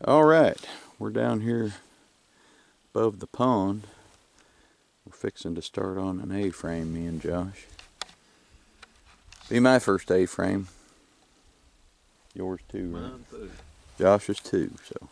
Alright, we're down here above the pond. We're fixing to start on an A-frame, me and Josh. Be my first A-frame. Yours too, right? Mine too. Josh's too, so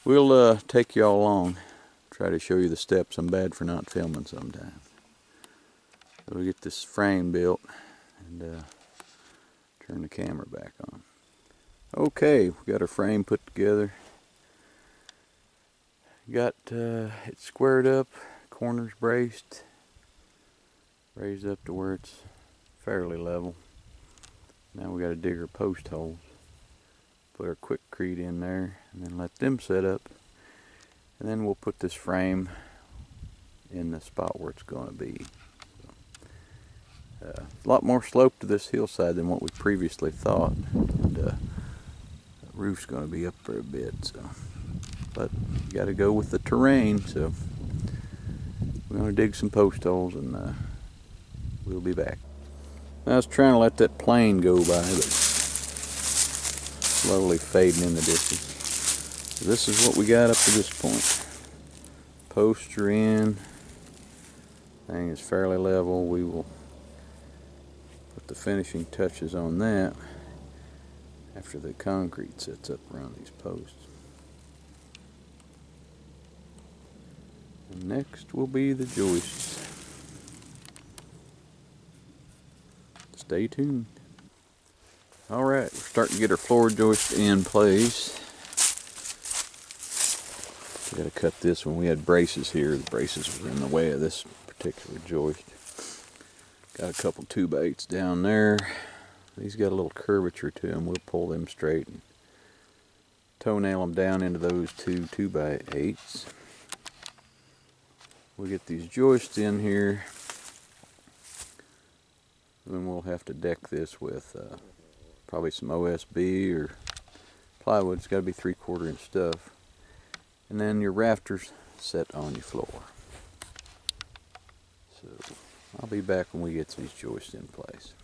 we'll take y'all along. Try to show you the steps. I'm bad for not filming sometimes. So we get this frame built and turn the camera back on. Okay, we got our frame put together. Got it squared up, corners braced, raised up to where it's fairly level. Now we got to dig our post holes, put our Quickcrete in there, and then let them set up. And then we'll put this frame in the spot where it's going to be. A lot more slope to this hillside than what we previously thought. And, the roof's going to be up for a bit, so. But you got to go with the terrain, so we're going to dig some post holes and we'll be back. I was trying to let that plane go by, but slowly fading in the distance. So this is what we got up to this point. Posts are in. Thing is fairly level. We will put the finishing touches on that after the concrete sets up around these posts. And next will be the joists. Stay tuned. Alright, we're starting to get our floor joist in place. We got to cut this one. We had braces here. The braces were in the way of this particular joist. Got a couple 2x8s down there. These got a little curvature to them. We'll pull them straight and toenail them down into those two 2x8s. We'll get these joists in here. And then we'll have to deck this with probably some OSB or plywood. It's got to be 3/4 inch stuff. And then your rafters set on your floor. So I'll be back when we get these joists in place.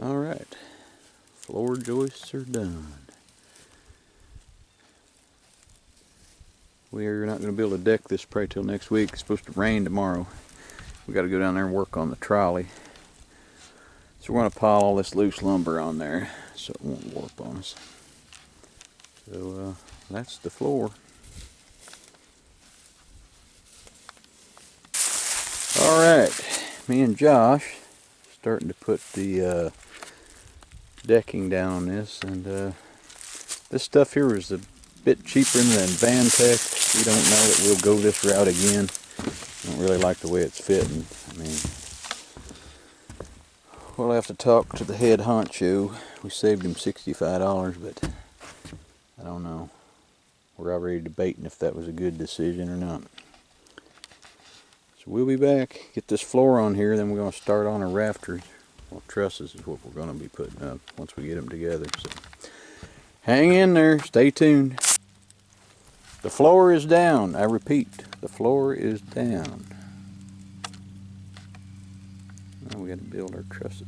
Alright, floor joists are done. We are not going to be able to deck this probably till next week. It's supposed to rain tomorrow. We got to go down there and work on the trolley. So we're going to pile all this loose lumber on there so it won't warp on us. So that's the floor. Alright, me and Josh starting to put the decking down on this, and this stuff here is a bit cheaper than Vantech. We don't know that we'll go this route again. I don't really like the way it's fitting. I mean, we'll have to talk to the head honcho. We saved him $65, but I don't know. We're already debating if that was a good decision or not. So we'll be back, get this floor on here, then we're going to start on our rafters. Well, trusses is what we're going to be putting up once we get them together. So hang in there, stay tuned. The floor is down. I repeat, the floor is down. Now we got to build our trusses.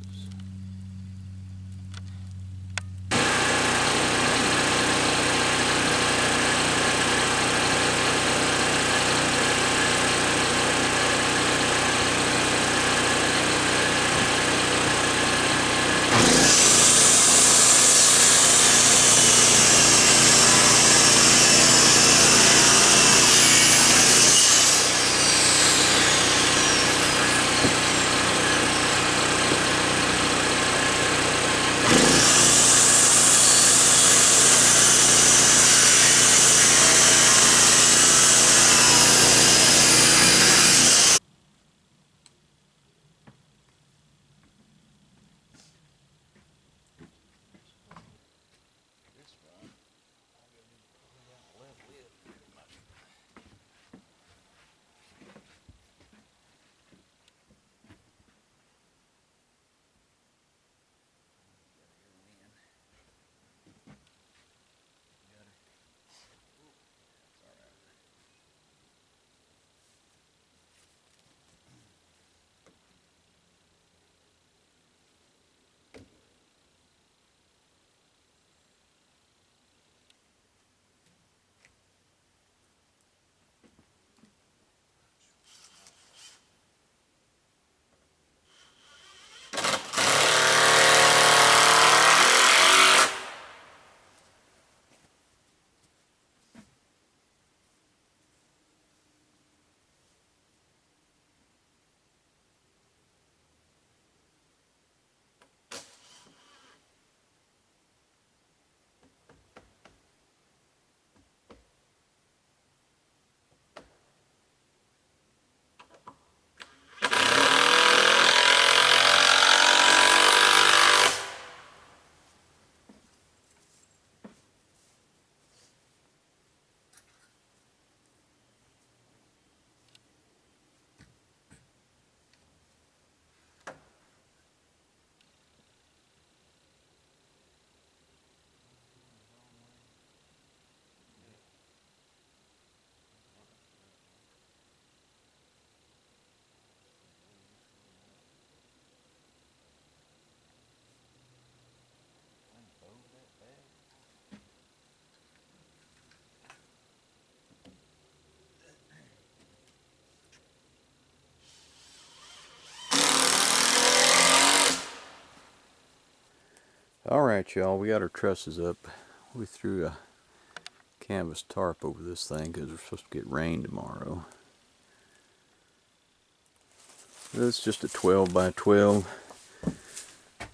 Alright y'all, we got our trusses up. We threw a canvas tarp over this thing because we're supposed to get rain tomorrow. This is just a 12 by 12.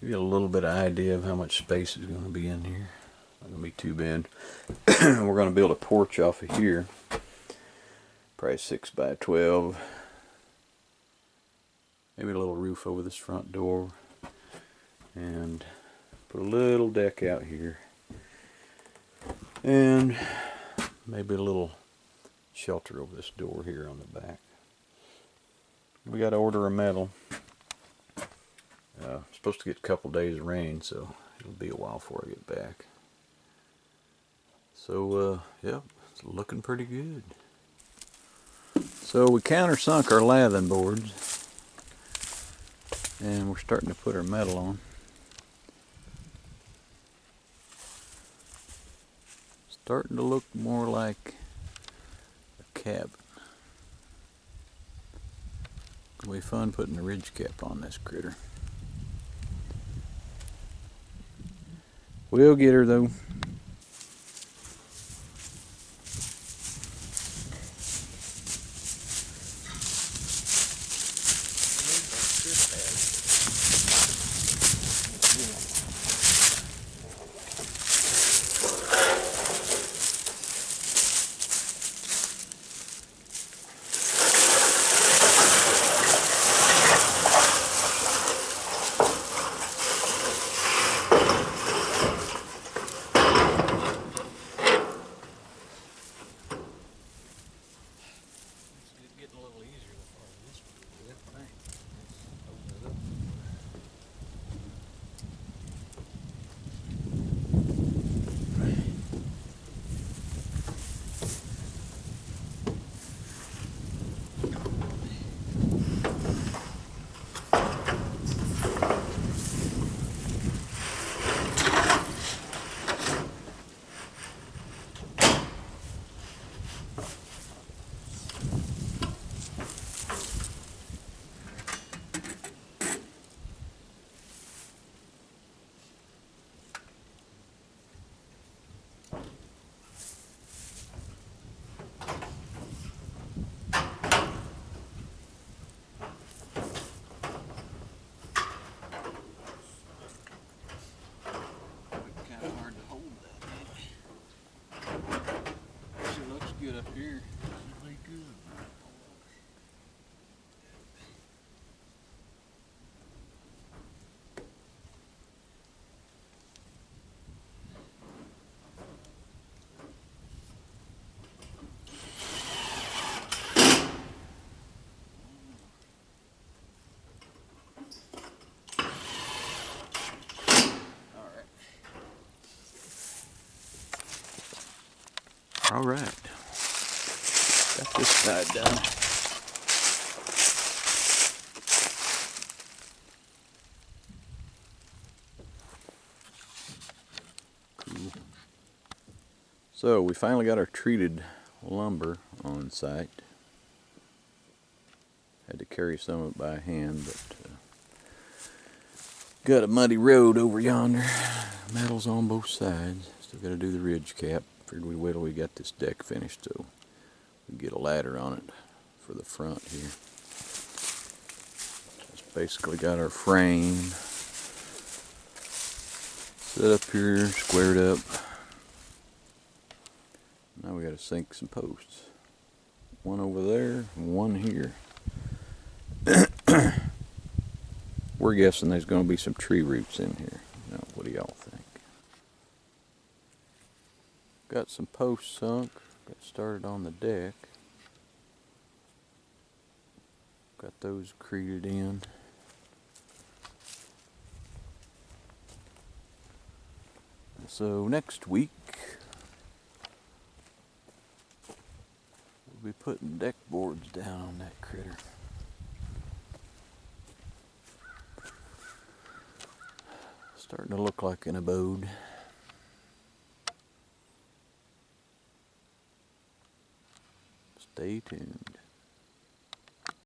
You get a little bit of idea of how much space is going to be in here. Not going to be too bad. We're going to build a porch off of here. Probably 6 by 12. Maybe a little roof over this front door. And put a little deck out here. And maybe a little shelter over this door here on the back. We got to order a metal. Supposed to get a couple days of rain, so it'll be a while before I get back. So, yep, it's looking pretty good. So we countersunk our lathing boards, and we're starting to put our metal on. Starting to look more like a cabin. It'll be fun putting a ridge cap on this critter. We'll get her though. Up here. Should be good. All right. Got this side done. Cool. So we finally got our treated lumber on site. Had to carry some of it by hand, but got a muddy road over yonder. Metal's on both sides. Still got to do the ridge cap. Figured we'd wait till we got this deck finished so we can get a ladder on it for the front here. Just basically got our frame set up here, squared up. Now we got to sink some posts. One over there and one here. We're guessing there's going to be some tree roots in here. Now, what do y'all think? Got some posts sunk. Got started on the deck. Got those created in. So next week we'll be putting deck boards down on that critter. Starting to look like an abode. Stay tuned.